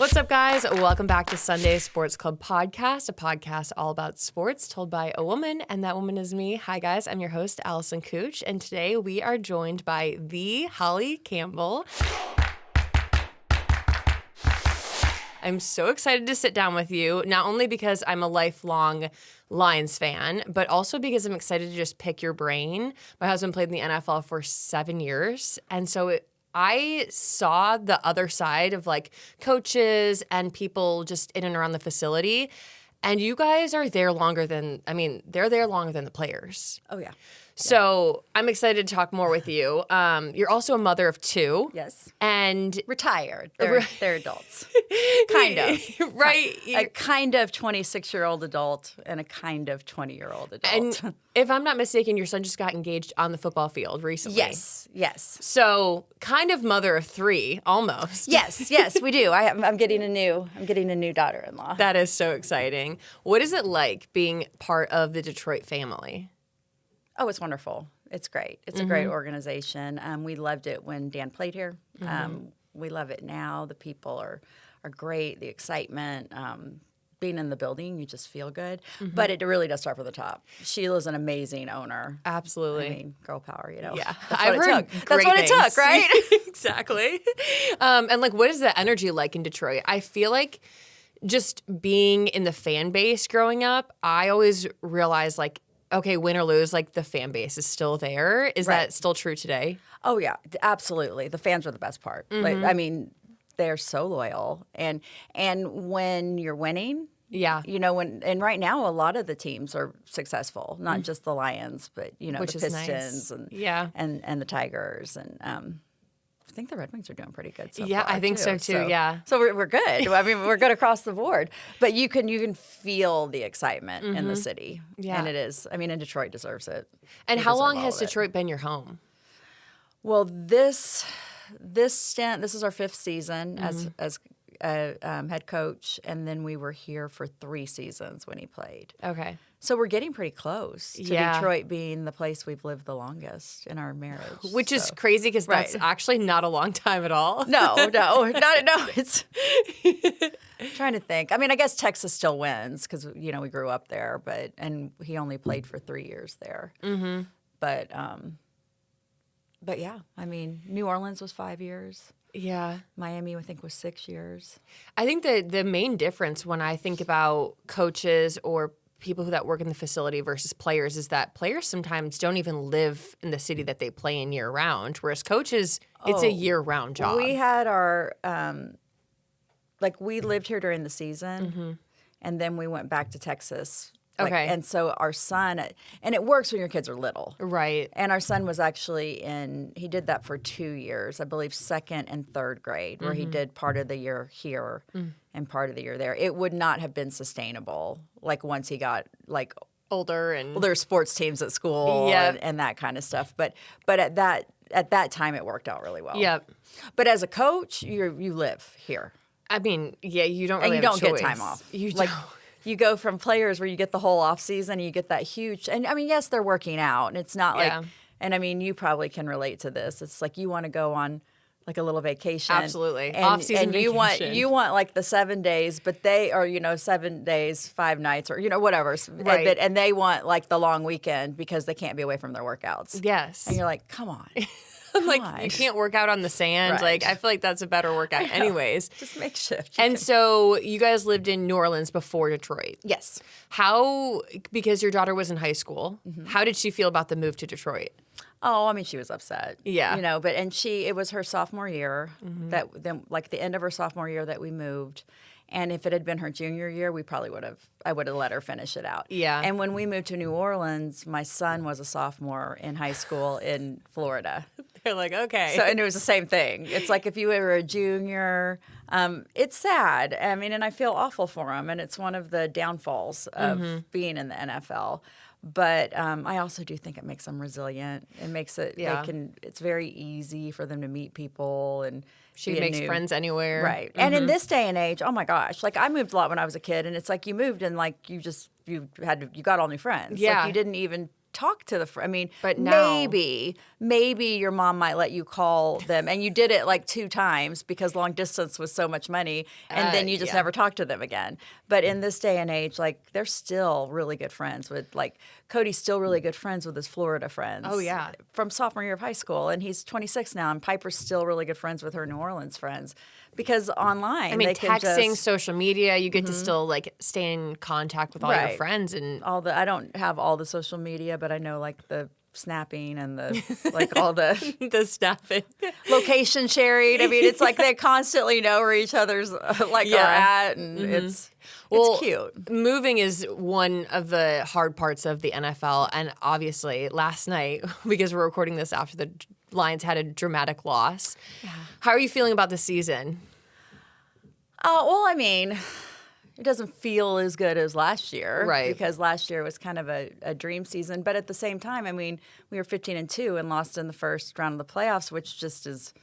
What's up, guys? Welcome back to Sunday Sports Club Podcast, a podcast all about sports told by a woman, and that woman is me. Hi, guys. I'm your host, Allison Kuch, and today we are joined by the Holly Campbell. I'm so excited to sit down with you, not only because I'm a lifelong Lions fan, but also because I'm excited to just pick your brain. My husband played in the NFL for 7 years, and so I saw the other side of like coaches and people just in and around the facility. And you guys are there longer than, they're there longer than the players. Oh, yeah. So I'm excited to talk more with you. You're also a mother of two. Yes. And retired. They're adults. Kind of. Right. A kind of 26-year-old adult and a kind of 20-year-old adult. And if I'm not mistaken, your son just got engaged on the football field recently. Yes. So kind of mother of three, almost. Yes, we do. I'm getting a new daughter-in-law. That is so exciting. What is it like being part of the Detroit family? Oh, it's wonderful. It's great. It's a great organization. We loved it when Dan played here. We love it now. The people are great. The excitement, being in the building, you just feel good. But it really does start from the top. Sheila's an amazing owner. Absolutely. I mean, girl power, you know. Yeah. That's what it took, right? Exactly. And like, what is the energy like in Detroit? I feel like just being in the fan base growing up, I always realized like, okay, win or lose, like the fan base is still there. Is that still true today? Oh, yeah, absolutely. The fans are the best part. They're so loyal. And when you're winning, and right now a lot of the teams are successful, not just the Lions, but, Which the is Pistons nice. and the Tigers. And I think the Red Wings are doing pretty good so far. Yeah, I think so too, yeah. So we're good. We're good across the board. But you can feel the excitement in the city. Yeah. And it is. And Detroit deserves it. And how long has Detroit been your home? Well, this stint, this is our 5th season as head coach, and then we were here for 3 seasons when he played. Okay. So we're getting pretty close to Detroit being the place we've lived the longest in our marriage. Which is crazy because that's actually not a long time at all. No. It's trying to think. I guess Texas still wins because we grew up there, and he only played for 3 years there. Mm-hmm. But yeah, New Orleans was 5 years. Yeah. Miami, I think, was 6 years. I think the main difference when I think about coaches or people that work in the facility versus players is that players sometimes don't even live in the city that they play in year-round, whereas coaches, it's a year-round job. We had our we lived here during the season, and then we went back to Texas. Okay. And so our son, and it works when your kids are little. Right. And our son was actually he did that for 2 years, I believe 2nd and 3rd grade, where he did part of the year here and part of the year there. It would not have been sustainable, like once he got like older and well, there's sports teams at school and that kind of stuff. But at that time, it worked out really well. Yep. But as a coach, you live here. You don't really and you have don't a choice. get time off. You don't. You go from players where you get the whole off season, you get that huge, and yes, they're working out, and it's not like, and you probably can relate to this. It's like you want to go on like a little vacation, absolutely, off season vacation. you want like the 7 days, but they are 7 days, 5 nights, or whatever, right. and they want like the long weekend because they can't be away from their workouts. Yes, and you're like, come on. Like, you can't work out on the sand. Right. Like, I feel like that's a better workout anyways. Just makeshift. So you guys lived in New Orleans before Detroit. Yes. Because your daughter was in high school, how did she feel about the move to Detroit? Oh, she was upset. Yeah. It was her sophomore year, like the end of her sophomore year that we moved. And if it had been her junior year, I would have let her finish it out. Yeah. And when we moved to New Orleans, my son was a sophomore in high school in Florida. They're like, okay. And it was the same thing. It's like if you were a junior, it's sad. And I feel awful for him. And it's one of the downfalls of being in the NFL. But I also do think it makes them resilient. It makes it it's very easy for them to meet people and she makes friends anywhere. Right. And in this day and age, oh my gosh, like I moved a lot when I was a kid, and it's like you moved and like you got all new friends. Yeah. Like you didn't even talk to I mean, But now- maybe your mom might let you call them, and you did it like 2 times because long distance was so much money, and then you just yeah. never talked to them again. But in this day and age, like they're still really good friends with like Cody's still really good friends with his Florida friends. Oh, yeah. From sophomore year of high school, and he's 26 now, and Piper's still really good friends with her New Orleans friends because online I mean, they can texting, just, social media, you get to still like stay in contact with all your Right. friends and I don't have all the social media, but I know like the snapping and the like all the the stuff. location sharing. I mean, it's like they constantly know where each other's like Yeah. are at, and it's cute. Moving is one of the hard parts of the NFL, and obviously last night, because we're recording this after the Lions had a dramatic loss. Yeah. How are you feeling about the season? Well, I mean, it doesn't feel as good as last year, Right. Because last year was kind of a dream season, but at the same time, I mean, we were 15-2 and lost in the first round of the playoffs, which just is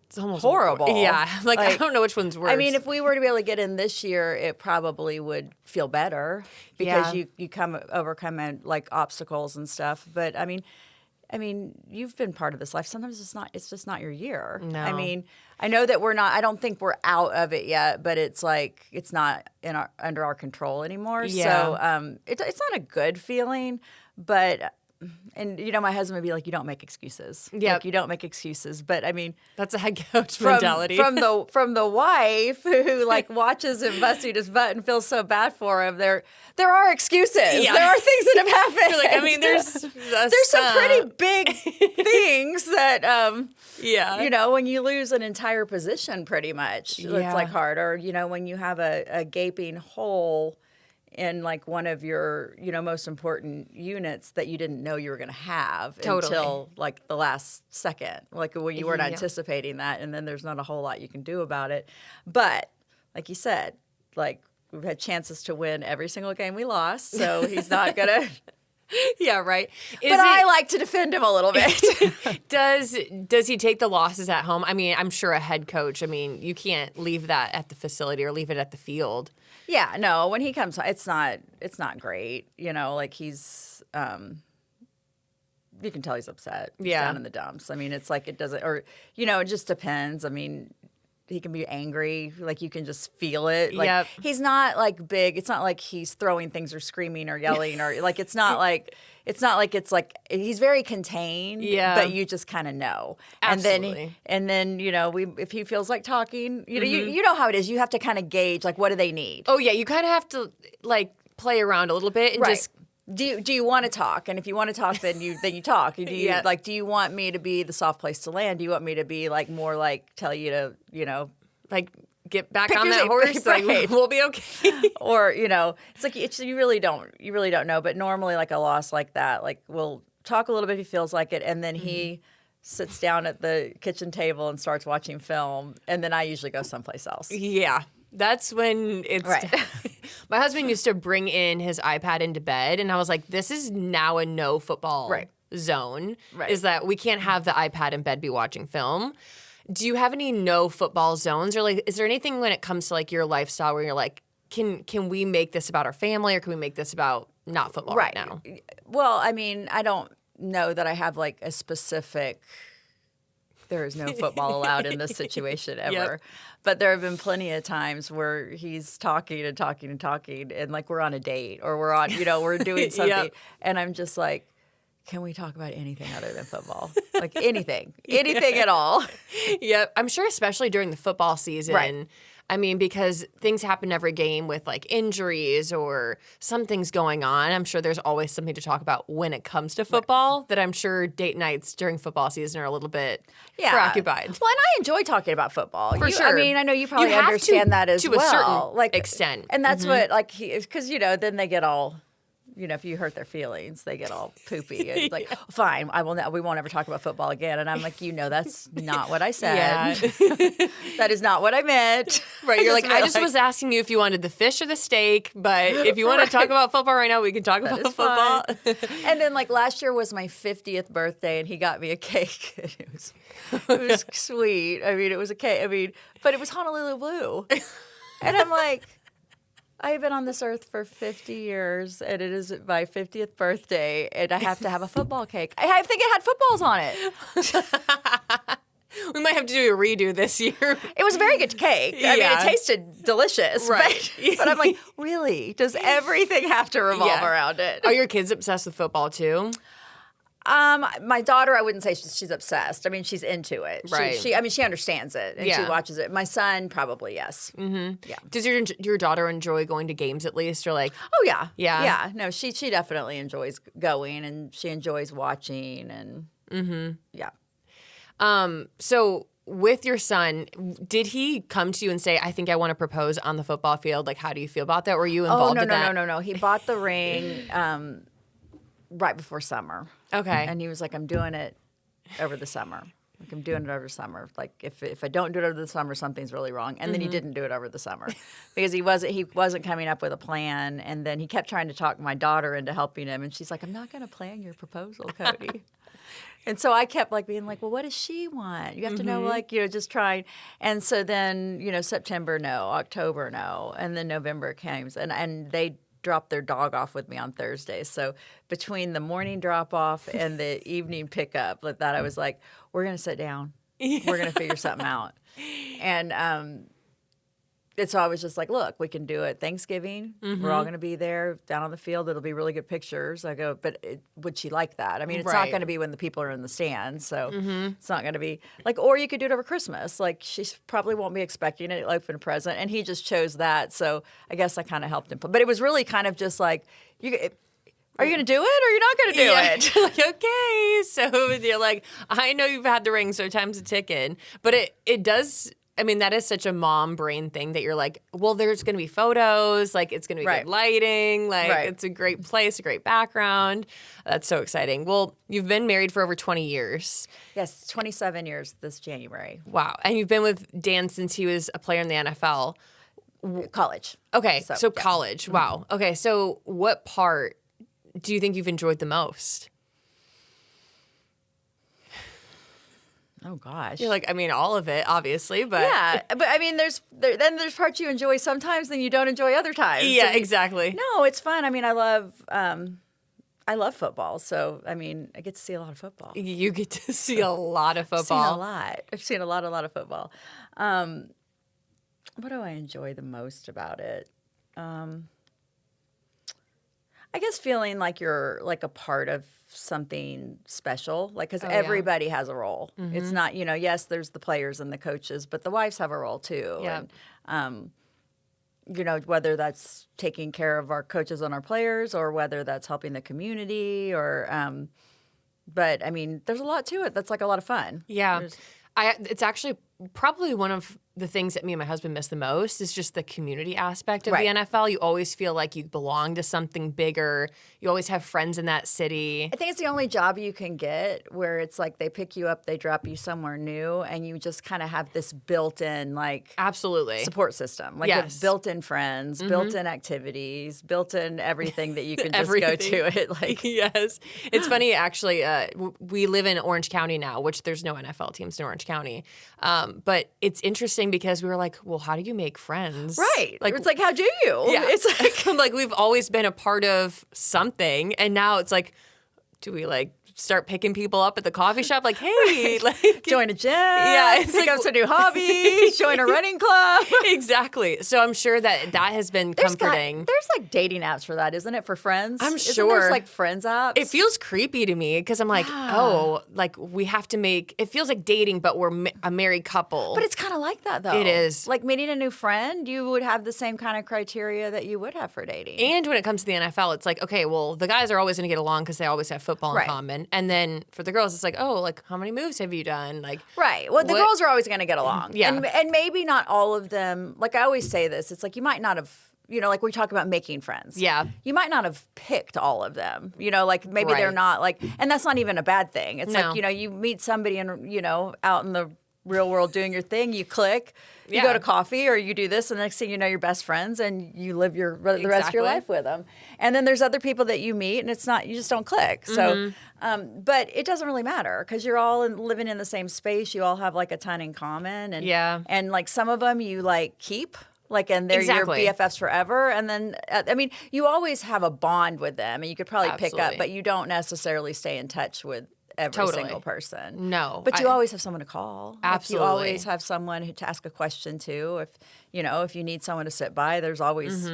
It's almost horrible. Yeah, like I don't know which one's worse. I mean, if we were to be able to get in this year, it probably would feel better because Yeah. you overcome like obstacles and stuff. But I mean, you've been part of this life. Sometimes it's just not your year. No. I mean, I know that I don't think we're out of it yet, but it's like it's not under our control anymore. Yeah. So it's not a good feeling, but. And my husband would be like, "You don't make excuses. Yep. Like, you don't make excuses." But I mean, that's a head coach mentality. from the wife who like watches him busting his butt and feels so bad for him. There are excuses. Yeah. There are things that have happened. You're like, I mean, there's some pretty big things that yeah. when you lose an entire position, pretty much Yeah. it's like hard. Or when you have a gaping hole in like one of your most important units that you didn't know you were going to have Totally. until like the last second, like when you weren't Yeah. anticipating that, and then there's not a whole lot you can do about it. But like you said, like we've had chances to win every single game we lost, so he's not gonna. Yeah, right. I like to defend him a little bit. Does he take the losses at home? I mean, I'm sure a head coach. I mean, you can't leave that at the facility or leave it at the field. Yeah, no. When he comes, it's not great. Like he's, you can tell he's upset. He's Yeah. down in the dumps. I mean, it's like it doesn't, or it just depends. I mean, he can be angry. Like you can just feel it. Like Yep. he's not like big. It's not like he's throwing things or screaming or yelling or like it's not like it's like he's very contained. Yeah. But you just kind of know. Absolutely. And then if he feels like talking, you know how it is. You have to kind of gauge like what do they need. Oh yeah, you kind of have to like play around a little bit and Right. just. Do you want to talk? And if you want to talk, then you talk. Do you Yeah. do you want me to be the soft place to land? Do you want me to be like more like tell you to Like get back Pick on your that seat, horse. right. Like we'll be okay. or it's like you really don't know. But normally like a loss like that, like we'll talk a little bit if he feels like it, and then he sits down at the kitchen table and starts watching film, and then I usually go someplace else. Yeah. That's when it's Right. My husband used to bring in his iPad into bed, and I was like, this is now a no football Right. zone. Right. Is that we can't have the iPad in bed be watching film. Do you have any no football zones, or like is there anything when it comes to like your lifestyle where you're like, can we make this about our family, or can we make this about not football right now? Well, I mean, I don't know that I have like a specific. There is no football allowed in this situation ever. Yep. But there have been plenty of times where he's talking and talking and talking, and like we're on a date or we're on, we're doing something, Yep. and I'm just like, can we talk about anything other than football? Like anything at all. Yeah, I'm sure especially during the football season. Right. I mean, because things happen every game with like injuries or something's going on. I'm sure there's always something to talk about when it comes to football that I'm sure date nights during football season are a little bit preoccupied. Well, and I enjoy talking about football. For sure. I mean, I know you probably have understand that as to well. a certain like extent. And that's what, like, because, then they get all, if you hurt their feelings, they get all poopy. It's like, fine, we won't ever talk about football again. And I'm like, that's not what I said. Yeah. That is not what I meant. Right, you're like, I just was asking you if you wanted the fish or the steak, but if you want to talk about football right now, we can talk about football. And then, like, last year was my 50th birthday, and he got me a cake. It was sweet. I mean, it was a cake. I mean, but it was Honolulu Blue. And I'm like, I have been on this earth for 50 years, and it is my 50th birthday, and I have to have a football cake. I think it had footballs on it. We might have to do a redo this year. It was a very good cake. I mean, it tasted delicious. Right. But I'm like, really? Does everything have to revolve around it? Are your kids obsessed with football too? My daughter, I wouldn't say she's obsessed. I mean, she's into it. Right. She understands it and she watches it. My son, probably yes. Mm-hmm. Yeah. Does your daughter enjoy going to games at least, or like? Oh yeah. Yeah. Yeah. No, she definitely enjoys going, and she enjoys watching, and yeah. So with your son, did he come to you and say, "I think I want to propose on the football field"? Like, how do you feel about that? Were you involved in that? No. He bought the ring right before summer. Okay. And he was like, I'm doing it over the summer. Like, I'm doing it over summer. Like, if I don't do it over the summer, something's really wrong. And then he didn't do it over the summer because he wasn't coming up with a plan. And then he kept trying to talk my daughter into helping him. And she's like, I'm not going to plan your proposal, Cody. And so I kept like being like, well, what does she want? You have to know, like, just trying. And so then, September, no, October, no. And then November came. And they dropped their dog off with me on Thursday. So between the morning drop off and the evening pickup, like that, I was like, we're going to sit down. We're going to figure something out. And so I was just like, look, we can do it Thanksgiving. We're all going to be there down on the field. It'll be really good pictures. I go, but would she like that? I mean, it's not going to be when the people are in the stands. So it's not going to be like, or you could do it over Christmas. Like, she probably won't be expecting it, open a present. And he just chose that. So I guess I kind of helped him. But it was really kind of just like, are you going to do it or you're not going to do it? Like, okay. So you're like, I know you've had the ring, so time's a ticking. But it does. I mean, that is such a mom brain thing that you're like, well, there's going to be photos, like it's going to be good lighting, like it's a great place, a great background. That's so exciting. Well, you've been married for over 20 years. Yes, 27 years this January. Wow. And you've been with Dan since he was a player in the NFL. College. Okay, so college. Wow. Okay, so what part do you think you've enjoyed the most? Oh gosh, you're like, I mean, all of it, obviously, but yeah, but I mean, there's parts you enjoy sometimes, then you don't enjoy other times. Yeah, exactly. No, it's fun. I mean, I love football, so I mean, I get to see a lot of football. You get to see a lot of football. I've seen a lot of football. What do I enjoy the most about it? I guess feeling like you're like a part of something special, like, because everybody has a role. It's not, yes, there's the players and the coaches, but the wives have a role too. Yeah. And, whether that's taking care of our coaches and our players or whether that's helping the community or, but I mean, there's a lot to it. That's like a lot of fun. Yeah. It's actually probably one of the things that me and my husband miss the most is just the community aspect of the NFL. You always feel like you belong to something bigger. You always have friends in that city. I think it's the only job you can get where it's like they pick you up, they drop you somewhere new, and you just kind of have this built-in absolutely support system. Like built-in friends, built-in activities, built-in everything that you can just go to it. Like yes. It's funny, actually, we live in Orange County now, which there's no NFL teams in Orange County. But it's interesting because we were like, well, how do you make friends? Right. Like, it's like, how do you? Yeah. It's like we've always been a part of something, and now it's like, do we start picking people up at the coffee shop? Like, hey, join a gym. Yeah, pick up some new hobbies. Join a running club. Exactly. So I'm sure that has been comforting. There's dating apps for that, isn't it? For friends. I'm sure. There's friends apps. It feels creepy to me because I'm like, we have to make. It feels like dating, but we're a married couple. But it's kind of like that, though. It is. Like meeting a new friend, you would have the same kind of criteria that you would have for dating. And when it comes to the NFL, it's like, okay, well, the guys are always going to get along because they always have football in common. And then for the girls, it's like, how many moves have you done? Right. Well, the girls are always going to get along. Yeah. And maybe not all of them. Like I always say this, it's like you might not have, like we talk about making friends. Yeah. You might not have picked all of them. Maybe they're not and that's not even a bad thing. It's you meet somebody and, out in the real world doing your thing, you click, you go to coffee or you do this, and the next thing you know, you're best friends and you live the rest of your life with them. And then there's other people that you meet and it's not, you just don't click. So, but it doesn't really matter because you're all living in the same space. You all have a ton in common. And, and some of them you keep Like, and they're Exactly. your BFFs forever. And then, I mean, you always have a bond with them, and you could probably pick up, Absolutely. but you don't necessarily stay in touch with every Totally. single person. No, But you always have someone to call. Like, Absolutely. you always have someone to ask a question to. If you need someone to sit by, there's always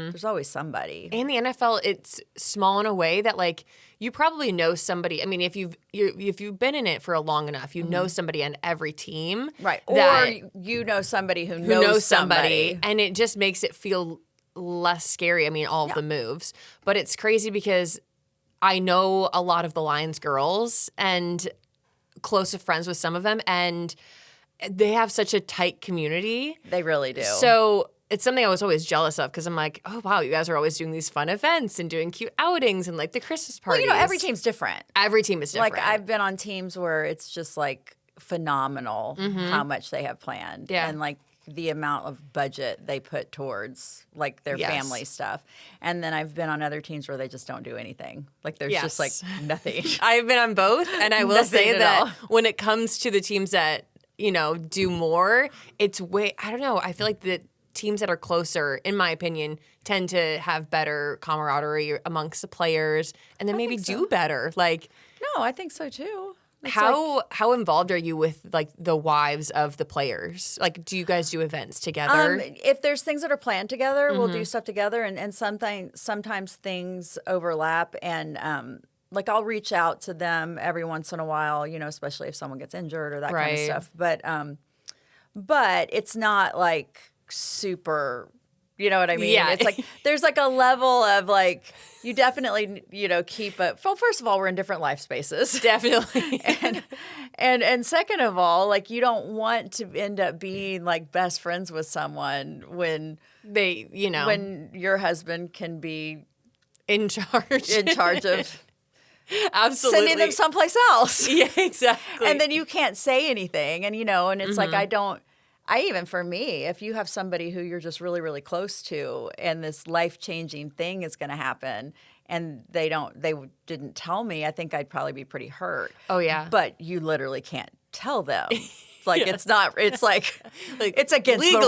somebody. In the NFL, it's small in a way that like you probably know somebody. I mean, if you've been in it for a long enough, you know somebody on every team, Right. that- Or you know somebody who knows somebody. and it just makes it feel less scary. I mean, all of the moves, but it's crazy because I know a lot of the Lions girls and close friends with some of them, and they have such a tight community. They really do. So it's something I was always jealous of because I'm like, oh, wow, you guys are always doing these fun events and doing cute outings and like the Christmas parties. well, every team's different. Every team is different. Like, I've been on teams where it's just like phenomenal how much they have planned. Yeah. And like the amount of budget they put towards like their Yes. family stuff. And then I've been on other teams where they just don't do anything. Like there's just like Yes. nothing. I've been on both, and I will Nothing say at that all. when it comes to the teams that, do more, it's I don't know, I feel like the teams that are closer, in my opinion, tend to have better camaraderie amongst the players and then maybe do better. Like, No, I think so too. It's how involved are you with like the wives of the players? Like, do you guys do events together? If there's things that are planned together, we'll Mm-hmm. do stuff together, and sometimes things overlap, and like I'll reach out to them every once in a while, especially if someone gets injured or that kind of Right. stuff. But it's not like super. You know what I mean? Yeah. It's like there's like a level of like you definitely keep it. Well, first of all, we're in different life spaces. Definitely. And second of all, like you don't want to end up being like best friends with someone when They, when your husband can be in charge. in charge of Absolutely. sending them someplace else. Yeah, exactly. And then you can't say anything. And and it's like for me, if you have somebody who you're just really, really close to and this life-changing thing is going to happen and they didn't tell me, I think I'd probably be pretty hurt. Oh, yeah. But you literally can't tell them. Like it's like it's against legally. the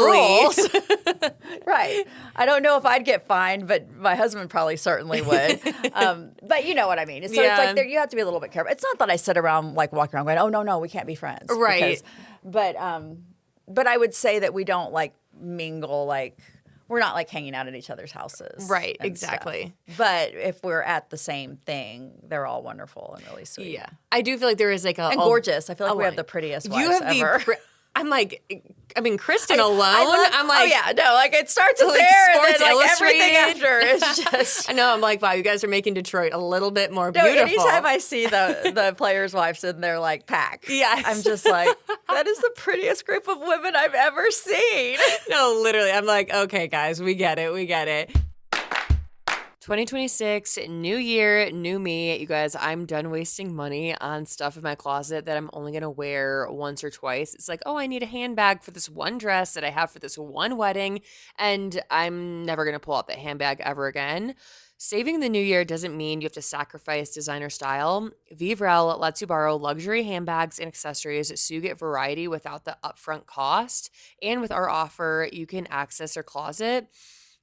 rules. Right. I don't know if I'd get fined, but my husband probably certainly would. But you know what I mean. So Yeah. it's like you have to be a little bit careful. It's not that I sit around like walk around going, oh no, we can't be friends. Right. But I would say that we don't like mingle, like we're not like hanging out at each other's houses. Right, and exactly. stuff. But if we're at the same thing, they're all wonderful and really sweet. Yeah. I do feel like there is like a... And gorgeous. I feel like we have the prettiest wives You have ever. I'm like, Kristen alone. I'm like... oh yeah, no, like it starts with like there Sports and then like everything Illustrated. after is just... I know, I'm like, wow, you guys are making Detroit a little bit more No, beautiful. anytime I see the players' wives in their like pack, Yes. I'm just like, that is the prettiest group of women I've ever seen. No, literally. I'm like, okay, guys, we get it. 2026, new year, new me. You guys, I'm done wasting money on stuff in my closet that I'm only going to wear once or twice. It's like, oh, I need a handbag for this one dress that I have for this one wedding, and I'm never going to pull out that handbag ever again. Saving the new year doesn't mean you have to sacrifice designer style. Vivrel lets you borrow luxury handbags and accessories so you get variety without the upfront cost. And with our offer, you can access their closet.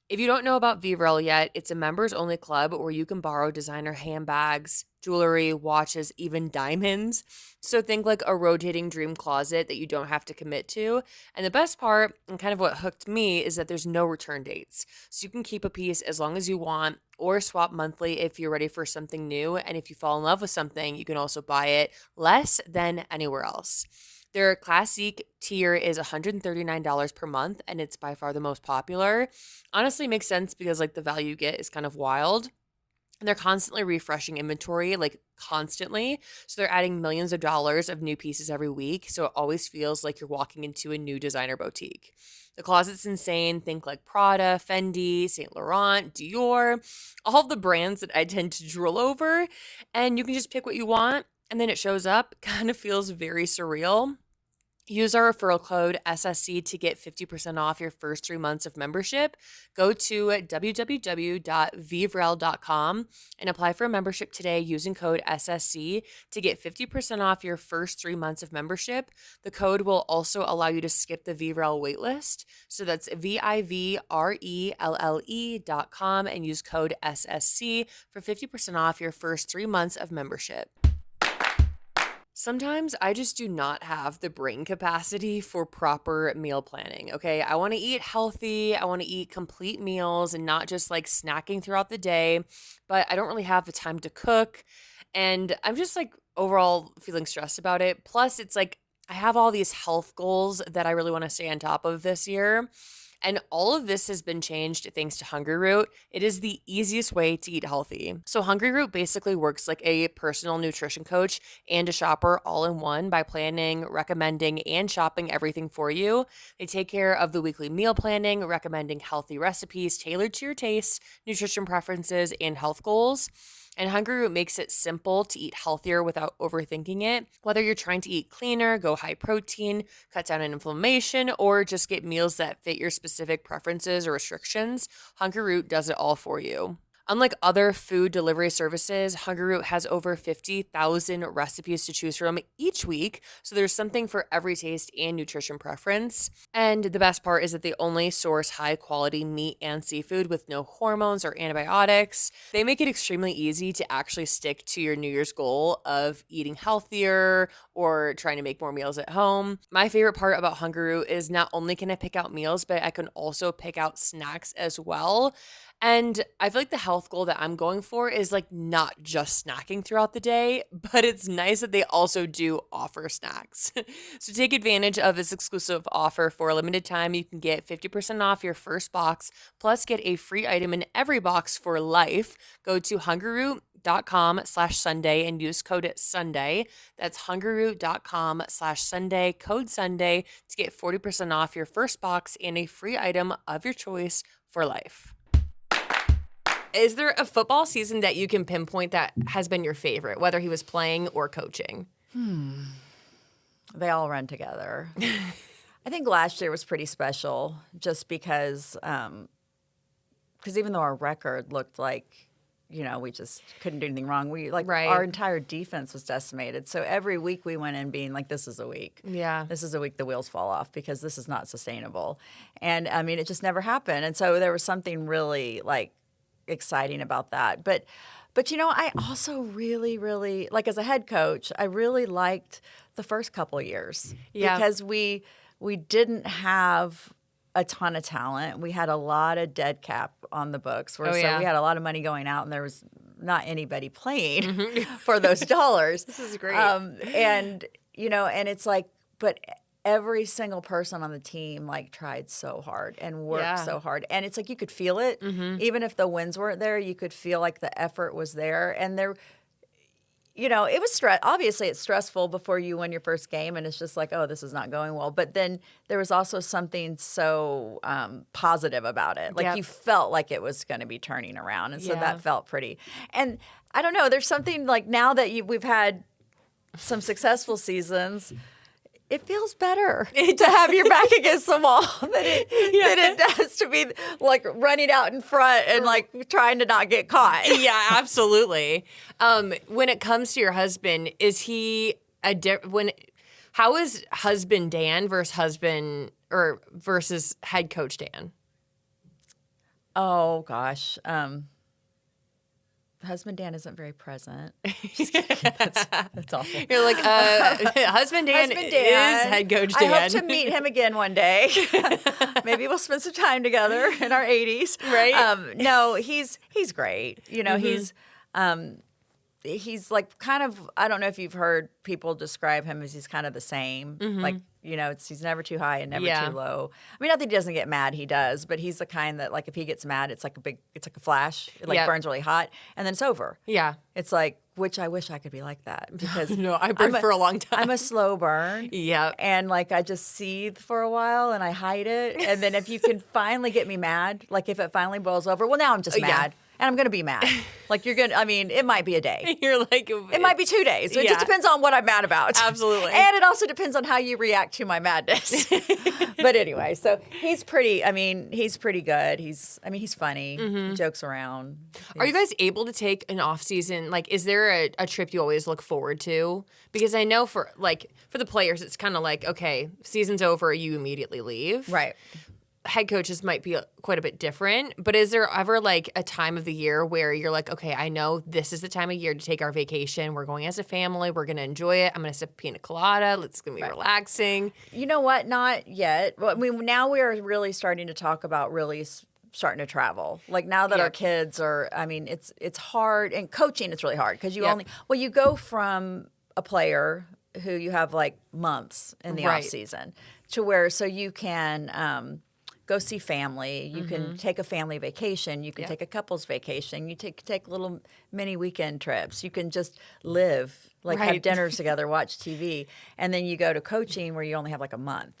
If you don't know about Vivrel yet, it's a members-only club where you can borrow designer handbags, jewelry, watches, even diamonds. So think like a rotating dream closet that you don't have to commit to. And the best part, and kind of what hooked me, is that there's no return dates. So you can keep a piece as long as you want or swap monthly if you're ready for something new. And if you fall in love with something, you can also buy it less than anywhere else. Their classic tier is $139 per month, and it's by far the most popular. Honestly, makes sense because like the value you get is kind of wild. And they're constantly refreshing inventory, like constantly. So they're adding millions of dollars of new pieces every week. So it always feels like you're walking into a new designer boutique. The closet's insane. Think like Prada, Fendi, Saint Laurent, Dior, all of the brands that I tend to drool over. And you can just pick what you want, and then it shows up. Kind of feels very surreal. Use our referral code SSC to get 50% off your first 3 months of membership. Go to www.vivrel.com and apply for a membership today using code SSC to get 50% off your first 3 months of membership. The code will also allow you to skip the Vivrel waitlist. So that's VIVRELLE.com and use code SSC for 50% off your first 3 months of membership. Sometimes I just do not have the brain capacity for proper meal planning, okay? I want to eat healthy, I want to eat complete meals and not just like snacking throughout the day, but I don't really have the time to cook, and I'm just like overall feeling stressed about it. Plus, it's like I have all these health goals that I really want to stay on top of this year. And all of this has been changed thanks to Hungry Root. It is the easiest way to eat healthy. So Hungry Root basically works like a personal nutrition coach and a shopper all in one by planning, recommending, and shopping everything for you. They take care of the weekly meal planning, recommending healthy recipes tailored to your tastes, nutrition preferences, and health goals. And Hungry Root makes it simple to eat healthier without overthinking it. Whether you're trying to eat cleaner, go high protein, cut down on inflammation, or just get meals that fit your specific preferences or restrictions, Hungry Root does it all for you. Unlike other food delivery services, Hungry Root has over 50,000 recipes to choose from each week, so there's something for every taste and nutrition preference. And the best part is that they only source high-quality meat and seafood with no hormones or antibiotics. They make it extremely easy to actually stick to your New Year's goal of eating healthier or trying to make more meals at home. My favorite part about Hungry Root is not only can I pick out meals, but I can also pick out snacks as well. And I feel like the health goal that I'm going for is like not just snacking throughout the day, but it's nice that they also do offer snacks. So take advantage of this exclusive offer for a limited time. You can get 50% off your first box, plus get a free item in every box for life. Go to hungryroot.com/Sunday and use code Sunday. That's hungryroot.com/Sunday, code Sunday to get 40% off your first box and a free item of your choice for life. Is there a football season that you can pinpoint that has been your favorite, whether he was playing or coaching? They all run together. I think last year was pretty special just because even though our record looked like, we just couldn't do anything wrong. Right. Our entire defense was decimated. So every week we went in being like, this is a week. Yeah. This is a week the wheels fall off because this is not sustainable. And I mean, it just never happened. And so there was something really exciting about that. But I also really, really, as a head coach, I really liked the first couple of years. Yeah. Because we didn't have a ton of talent. We had a lot of dead cap on the books. So we had a lot of money going out and there was not anybody playing for those dollars. This is great. And it's like, but every single person on the team tried so hard and worked so hard. And it's like you could feel it. Even if the wins weren't there, you could feel like the effort was there. And there, it was obviously it's stressful before you win your first game and it's just like, oh, this is not going well. But then there was also something so positive about it. You felt like it was going to be turning around. And so that felt pretty. And I don't know, there's something now that we've had some successful seasons, it feels better to have your back against the wall than it does to be running out in front and trying to not get caught. Yeah, absolutely. When it comes to your husband, is he how is husband Dan versus head coach Dan? Oh gosh. Husband Dan isn't very present. That's awful. You're like, husband Dan is head coach Dan. I hope to meet him again one day. Maybe we'll spend some time together in our 80s. Right? No, he's great. He's kind of, I don't know if you've heard people describe him as he's kind of the same. He's never too high and never too low. I mean, not that he doesn't get mad, he does, but he's the kind that if he gets mad, it's like a flash. It burns really hot and then it's over. Yeah. It's which I wish I could be like that because no, I burned for a long time. I'm a slow burn. Yeah. And I just seethe for a while and I hide it. And then if you can finally get me mad, if it finally boils over, well, now I'm just mad. And I'm going to be mad. Like it might be a day. You're like, It might be 2 days. It Yeah. just depends on what I'm mad about. Absolutely. And it also depends on how you react to my madness. But anyway, so he's pretty good. He's funny. He jokes around. Are you guys able to take an off season? Like, is there a trip you always look forward to? Because I know for the players, it's kind of like, okay, season's over, you immediately leave. Right. Head coaches might be quite a bit different, but is there ever like a time of the year where you're like, okay, I know this is the time of year to take our vacation. We're going as a family. We're going to enjoy it. I'm going to sip pina colada. It's going to be relaxing. You know what? Not yet. Well, now we are really starting to talk about starting to travel. Like now that our kids are, it's hard. And coaching, it's really hard because you go from a player who you have like months in the off season to where so you can go see family. You can take a family vacation. You can take a couple's vacation. You take little mini weekend trips. You can just live, like have dinners together, watch TV. And then you go to coaching where you only have like a month.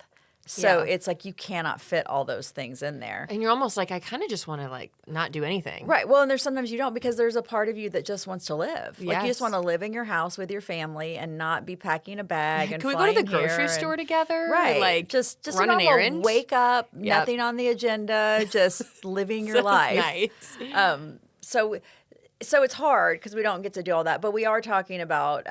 So it's like you cannot fit all those things in there. And you're almost like, I kind of just want to like not do anything. Right. Well, and there's sometimes you don't because there's a part of you that just wants to live. Like you just Yes. want to live in your house with your family and not be packing a bag and Can we go to the flying grocery here store together? Right. Like just run a an normal errand? wake up, nothing on the agenda, just living your life. Nice. So it's hard because we don't get to do all that. But we are talking about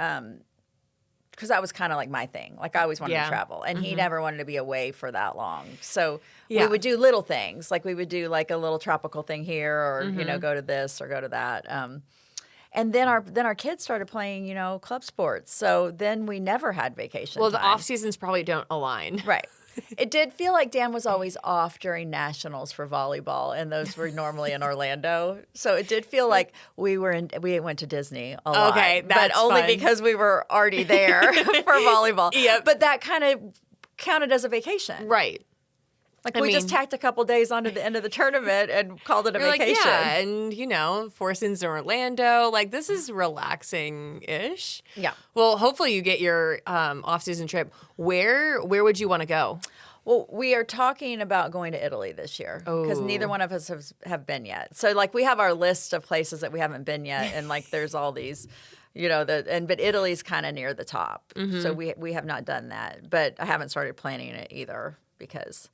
because that was kind of like my thing. Like I always wanted to travel, and he never wanted to be away for that long. So we would do little things, like we would do like a little tropical thing here, or go to this or go to that. And then our kids started playing, club sports. So then we never had vacation. Well, the time. off seasons probably don't align. Right. It did feel like Dan was always off during nationals for volleyball, and those were normally in Orlando. So it did feel like we went to Disney a lot. Okay, but that's only fun. because we were already there for volleyball. Yep. But that kind of counted as a vacation. Right. Like we just tacked a couple days onto the end of the tournament and called it a vacation. Like, yeah, and 4 seasons in Orlando. Like, this is relaxing-ish. Yeah. Well, hopefully you get your off-season trip. Where would you want to go? Well, we are talking about going to Italy this year because neither one of us have been yet. So, like, we have our list of places that we haven't been yet, and like, there's all these, but Italy's kind of near the top. So we have not done that, but I haven't started planning it either because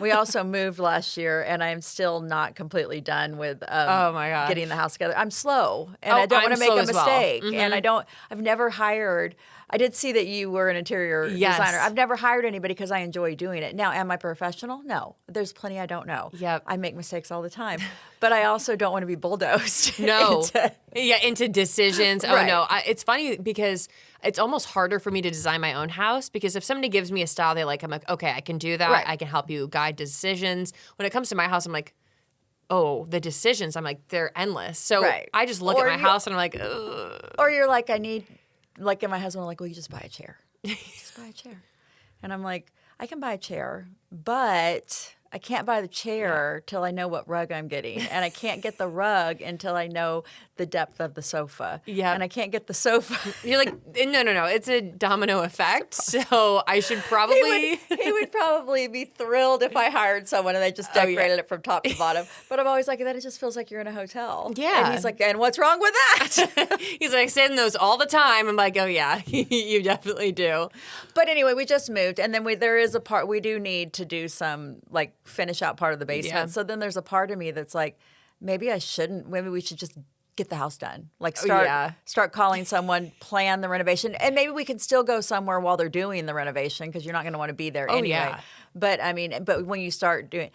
we also moved last year, and I'm still not completely done with oh my gosh. getting the house together. I'm slow, and I don't want to make a mistake. Well. And I've never hired. I did see that you were an interior designer. I've never hired anybody because I enjoy doing it. Now, am I professional? No. There's plenty I don't know. Yep. I make mistakes all the time. But I also don't want to be bulldozed. No. into decisions. Right. Oh, no. It's funny because it's almost harder for me to design my own house because if somebody gives me a style they like, I'm like, okay, I can do that. Right. I can help you guide decisions. When it comes to my house, I'm like, oh, the decisions, I'm like, they're endless. So I just look at my house and I'm like, ugh. Or you're like, and my husband will like, well, you just buy a chair. Just buy a chair. And I'm like, I can buy a chair, but I can't buy the chair till I know what rug I'm getting. And I can't get the rug until I know the depth of the sofa. Yeah. And I can't get the sofa. You're like, no. It's a domino effect. So I should probably. He would probably be thrilled if I hired someone and they just decorated it from top to bottom. But I'm always like, that it just feels like you're in a hotel. Yeah. And he's like, and what's wrong with that? He's like, I say those all the time. I'm like, oh, yeah, you definitely do. But anyway, we just moved. And then there is a part, we do need to do some, like, finish out part of the basement. Yeah. So then there's a part of me that's like, maybe we should just get the house done. Like start calling someone, plan the renovation. And maybe we can still go somewhere while they're doing the renovation because you're not going to want to be there anyway. Yeah. But when you start doing,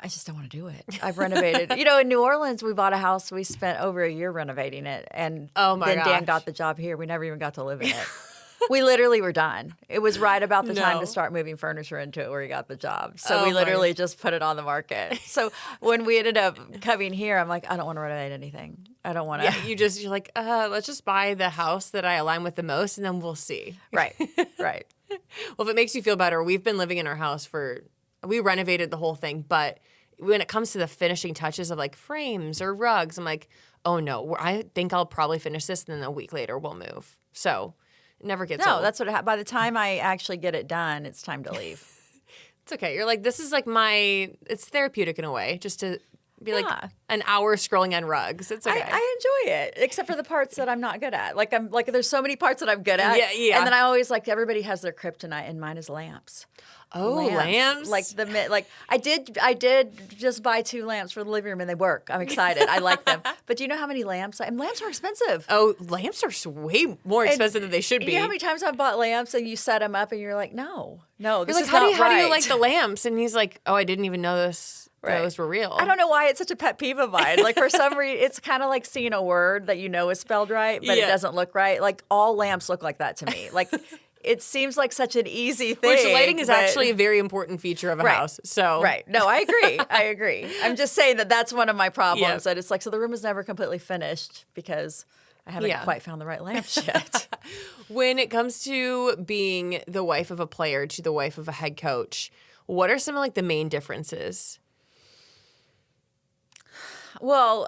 I just don't want to do it. I've renovated. In New Orleans, we bought a house. We spent over a year renovating it. And Dan got the job here. We never even got to live in it. We literally were done. It was right about the time to start moving furniture into it where he got the job. So we literally just put it on the market. So when we ended up coming here, I'm like, I don't want to renovate anything. I don't want to. Yeah, you're like, let's just buy the house that I align with the most, and then we'll see. Right. Well, if it makes you feel better, we've been living in our house we renovated the whole thing, but when it comes to the finishing touches of like frames or rugs, I'm like, oh no, I think I'll probably finish this, and then a week later we'll move. So never gets old. No, that's what by the time I actually get it done, it's time to leave. It's okay. You're like, this is like it's therapeutic in a way, just to Be like an hour scrolling on rugs. It's okay. I enjoy it, except for the parts that I'm not good at. Like there's so many parts that I'm good at. Yeah. And then I always everybody has their kryptonite, and mine is lamps. Oh, lamps. Like I did just buy 2 lamps for the living room, and they work. I'm excited. I like them. But do you know how many lamps? And lamps are expensive. Oh, lamps are way more expensive than they should be. You know how many times I've bought lamps and you set them up and you're like, no, this You're is like, not how do you right. like the lamps? And he's like, oh, I didn't even know those were real. I don't know why it's such a pet peeve of mine. Like for some reason, it's kind of like seeing a word that you know is spelled right, but it doesn't look right. Like all lamps look like that to me. Like it seems like such an easy thing. Which lighting is actually a very important feature of a house. So Right. No, I agree. I'm just saying that's one of my problems. That it's like, so the room is never completely finished because I haven't quite found the right lamps yet. When it comes to being the wife of a player to the wife of a head coach, what are some of the main differences? Well,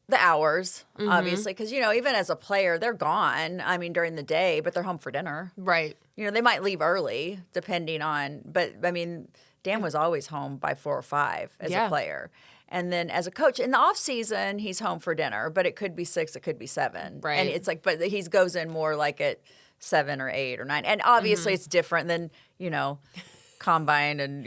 the hours, obviously, because, even as a player, they're gone, during the day, but they're home for dinner. Right. They might leave early, depending on, but, Dan was always home by 4 or 5 as a player. And then as a coach, in the off season, he's home for dinner, but it could be 6, it could be 7. Right. And it's but he goes in more at 7 or 8 or 9. And obviously it's different than, combine and,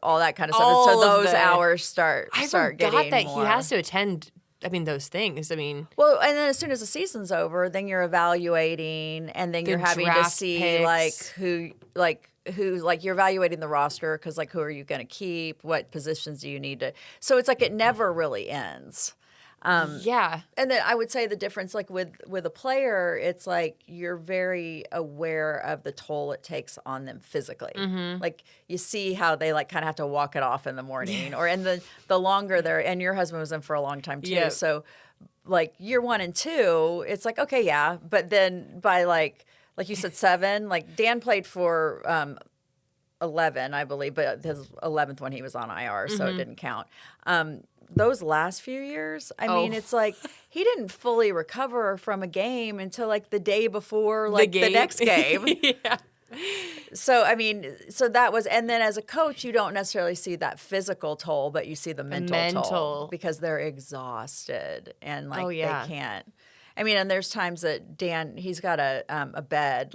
all that kind of stuff. All so of those hours start I forgot getting that more. he has to attend, those things. Well, and then as soon as the season's over, then you're evaluating, and then you're having to draft see picks. who you're evaluating the roster because who are you going to keep? What positions do you need to? So it's it never really ends. Yeah. And then I would say the difference, with a player, it's you're very aware of the toll it takes on them physically. Mm-hmm. You see how they kind of have to walk it off in the morning, or the longer they're. And your husband was in for a long time too, Yep. so year 1 and 2, it's okay, yeah, but then by like you said 7, Dan played for 11, I believe, but his 11th one he was on IR, so it didn't count. Those last few years, it's he didn't fully recover from a game until the day before the next game. Yeah. So so that was, and then as a coach, you don't necessarily see that physical toll, but you see the mental toll because they're exhausted and they can't. And there's times that Dan, he's got a bed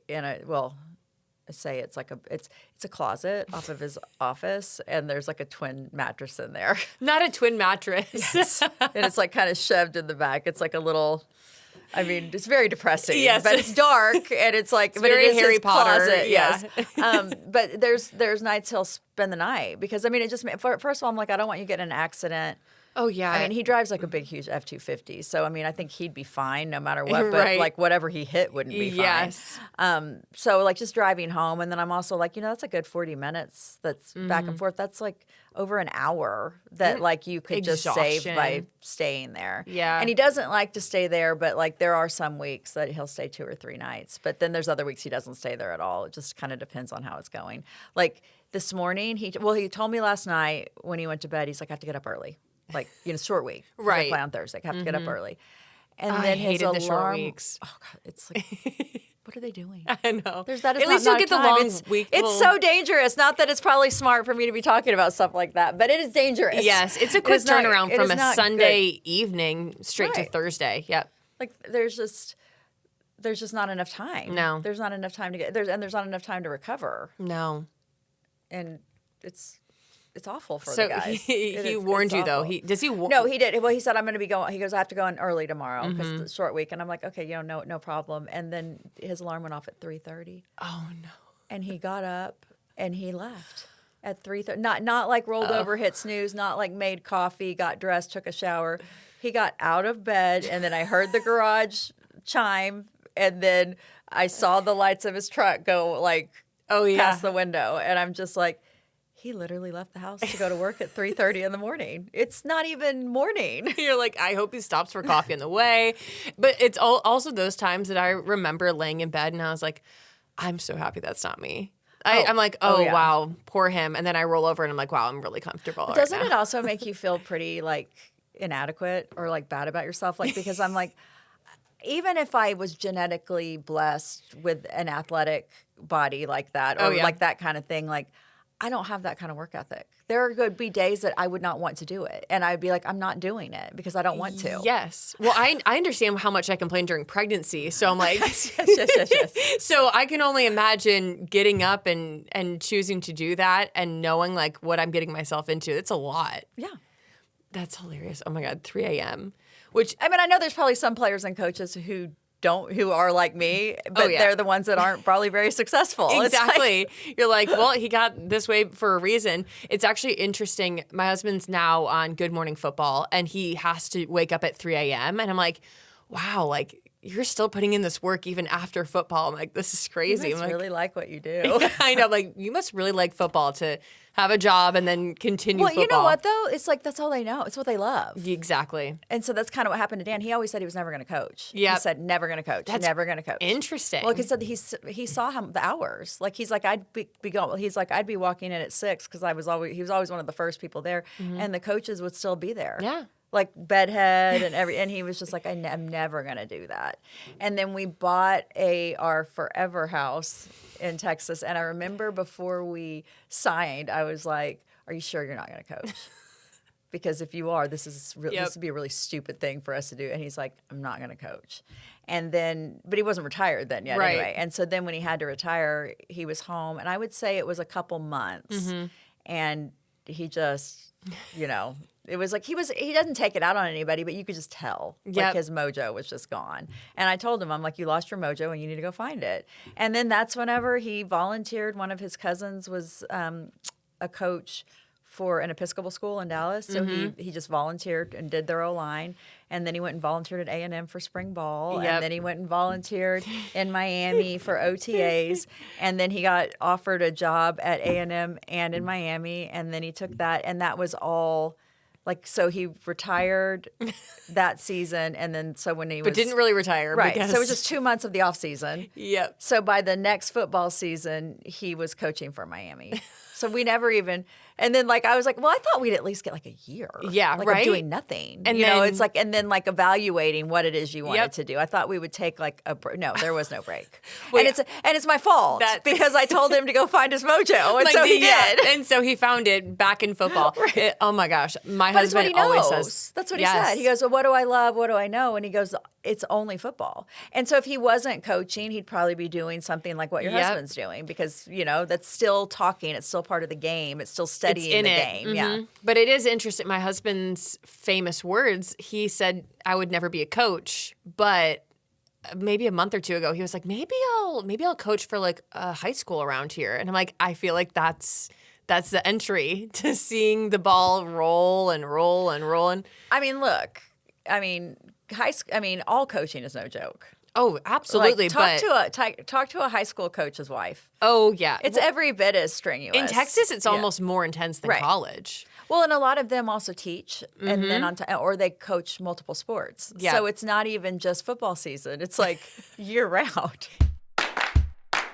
in a I say it's a closet off of his office, and there's a twin mattress in there. Not a twin mattress. Yes. And it's kind of shoved in the back. It's a little, it's very depressing. Yes. But it's dark, and it's but very it is Harry his Potter. closet. Yeah. Yes. But there's nights he'll spend the night because it just, first of all, I'm I don't want you to get in an accident. Oh, yeah. He drives a big, huge F-250, so I think he'd be fine no matter what. But Right. whatever he hit wouldn't be fine. Yes. So just driving home, and then I'm also that's a good 40 minutes. That's back and forth. That's over an hour that you could just save by Exhaustion. staying there. Yeah. And he doesn't like to stay there, but there are some weeks that he'll stay 2 or 3 nights. But then there's other weeks he doesn't stay there at all. It just kind of depends on how it's going. This morning, he told me last night when he went to bed, he's I have to get up early. Short week. Right. I play on Thursday. I have to get up early. And I then his hated alarm. the short weeks. Oh God, it's what are they doing? I know. That is At not least you'll not get the time. long It's, week. It's so dangerous. Not that it's probably smart for me to be talking about stuff like that, but it is dangerous. Yes, it's a It quick is not- turnaround it from is a not Sunday evening straight to Right. Thursday. Yep. good. There's just not enough time. No. There's not enough time to get there's not enough time to recover, No. and it's awful for So the guys. he warned you though. Awful. Does he? No, he did. Well, he said, I'm going to be going. He goes, I have to go in early tomorrow because it's a short week. And I'm like, okay, no problem. And then his alarm went off at 3:30. Oh no. And he got up and he left at 3:30. Not rolled over, hit snooze, not made coffee, got dressed, took a shower. He got out of bed, and then I heard the garage chime, and then I saw the lights of his truck go Oh yeah. past the window. And I'm just he literally left the house to go to work at 3:30 in the morning. It's not even morning. You're I hope he stops for coffee on the way. But it's also those times that I remember laying in bed and I was I'm so happy that's not me. I'm yeah. wow, poor him. And then I roll over and I'm wow, I'm really comfortable. Doesn't right it now. also make you feel pretty inadequate or bad about yourself? Because I'm even if I was genetically blessed with an athletic body like that or Oh, yeah. that kind of thing, I don't have that kind of work ethic. there could be days that I would not want to do it. And I'd be like, I'm not doing it because I don't want to. Yes. Well, I understand how much I complain during pregnancy. So I'm like, yes. So I can only imagine getting up and choosing to do that and knowing like what I'm getting myself into. It's a lot. Yeah. That's hilarious. Oh my God, 3 a.m. Which, I mean, I know there's probably some players and coaches who are like me, but they're the ones that aren't probably very successful. Exactly. You're like, well, he got this way for a reason. It's actually interesting. My husband's now on Good Morning Football, and he has to wake up at 3 a.m. And I'm like, wow, like, you're still putting in this work even after football. I'm like, this is crazy. You must I'm really like what you do. I know. Like, you must really like football to have a job and then continue football. Well, you know what, though? It's like that's all they know. It's what they love. Exactly. And so that's kind of what happened to Dan. He always said he was never going to coach. Yep. He said, never going to coach. That's never going to coach. Interesting. Well, because he saw the hours. Like, he's like, I'd be going. He's like, I'd be walking in at 6 because he was always one of the first people there. And the coaches would still be there. Yeah. Like bedhead and he was just like, I'm never going to do that. And then we bought our forever house in Texas. And I remember before we signed, I was like, are you sure you're not going to coach? Because if you are, this would be a really stupid thing for us to do. And he's like, I'm not going to coach. And then, but he wasn't retired then yet anyway. And so then when he had to retire, he was home. And I would say it was a couple months. And he just, it was like he doesn't take it out on anybody, but you could just tell like his mojo was just gone. And I told him, I'm like, you lost your mojo and you need to go find it. And then that's whenever he volunteered. One of his cousins was a coach for an Episcopal school in Dallas. So he just volunteered and did their O-line. And then he went and volunteered at A&M for spring ball. And then he went and volunteered in Miami for OTAs. And then he got offered a job at A&M and in Miami. And then he took that. And that was all... Like, so he retired that season, and then so when he was... But didn't really retire. Right, because... so it was just 2 months of the off season. Yep. So by the next football season, he was coaching for Miami. So we never even... And then, like, I was like, well, I thought we'd at least get, like, a year. Yeah, like, right? Of doing nothing. And then, then... it's like... And then, like, evaluating what it is you wanted to do. I thought we would take, like, a break. No, there was no break. And it's my fault. Because I told him to go find his mojo. And so he did. And so he found it back in football. Right. Oh, my gosh. My but husband it's what he always knows. says... That's what he said. He goes, well, what do I love? What do I know? And he goes, it's only football. And so if he wasn't coaching, he'd probably be doing something like what your husband's doing because, that's still talking. It's still part of the game. It's still studying the game. Yeah. But it is interesting. My husband's famous words, he said, I would never be a coach, but maybe a month or two ago, he was like, maybe I'll coach for like a high school around here. And I'm like, I feel like that's the entry to seeing the ball roll and roll and roll. And I mean, look, all coaching is no joke. Oh, absolutely. Like, talk to a high school coach's wife. Oh, yeah. It's every bit as strenuous. In Texas, it's almost more intense than college. Well, and a lot of them also teach, and then or they coach multiple sports. Yeah. So it's not even just football season. It's like year round.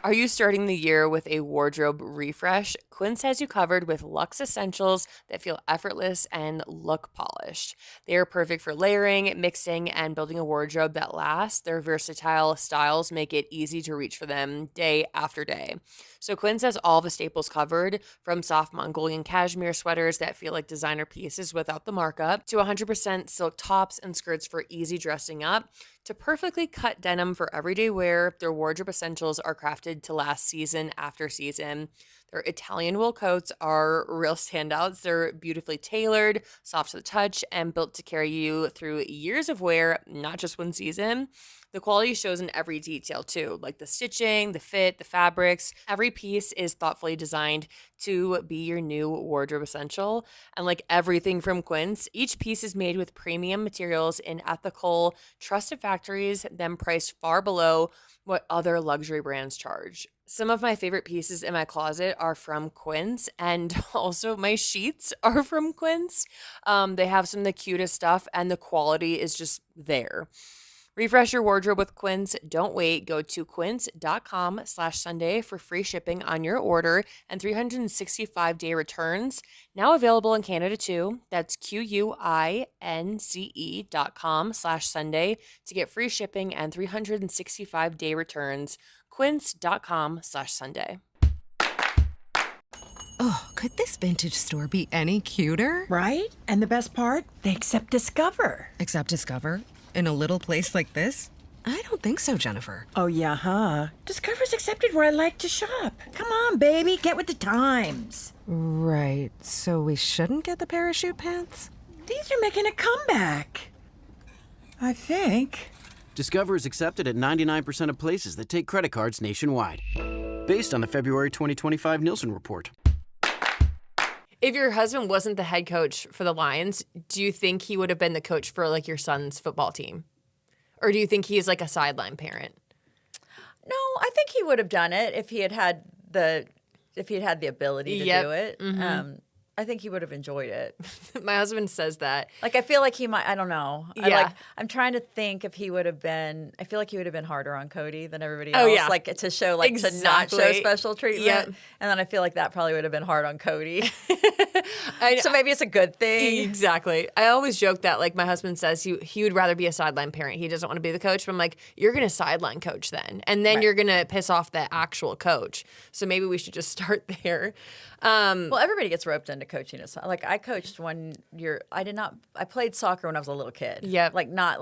Are you starting the year with a wardrobe refresh? Quince has you covered with luxe essentials that feel effortless and look polished. They are perfect for layering, mixing, and building a wardrobe that lasts. Their versatile styles make it easy to reach for them day after day. So Quince has all the staples covered, from soft Mongolian cashmere sweaters that feel like designer pieces without the markup, to 100% silk tops and skirts for easy dressing up, to perfectly cut denim for everyday wear. Their wardrobe essentials are crafted to last season after season. Their Italian wool coats are real standouts. They're beautifully tailored, soft to the touch, and built to carry you through years of wear, not just one season. The quality shows in every detail too, like the stitching, the fit, the fabrics. Every piece is thoughtfully designed to be your new wardrobe essential. And like everything from Quince, each piece is made with premium materials in ethical, trusted factories, then priced far below what other luxury brands charge. Some of my favorite pieces in my closet are from Quince, and also my sheets are from Quince. They have some of the cutest stuff, and the quality is just there. Refresh your wardrobe with Quince. Don't wait. Go to quince.com/Sunday for free shipping on your order and 365-day returns. Now available in Canada too. That's QUINCE.com/Sunday to get free shipping and 365-day returns. Quince.com/Sunday. Oh, could this vintage store be any cuter? Right? And the best part? They accept Discover. Except Discover? In a little place like this? I don't think so, Jennifer. Oh, yeah, huh? Discover's accepted where I like to shop. Come on, baby, get with the times. Right, so we shouldn't get the parachute pants? These are making a comeback. I think. Discover is accepted at 99% of places that take credit cards nationwide. Based on the February 2025 Nielsen report. If your husband wasn't the head coach for the Lions, do you think he would have been the coach for like your son's football team? Or do you think he's like a sideline parent? No, I think he would have done it if he had had the ability to do it. Mm-hmm. I think he would have enjoyed it. My husband says that. Like, I feel like he might, I don't know. Yeah. I'm trying to think if he would have been, I feel like he would have been harder on Cody than everybody Oh, else. yeah. Like, to show, like, to not show Exactly. special treatment. Yep. And then I feel like that probably would have been hard on Cody. I, So maybe it's a good thing. Exactly. I always joke that, like, my husband says he would rather be a sideline parent. He doesn't want to be the coach. But I'm like, you're going to sideline coach then. And then you're going to piss off the actual coach. So maybe we should just start there. Well, everybody gets roped into coaching. Like, I coached 1 year. I played soccer when I was a little kid. Yep. Not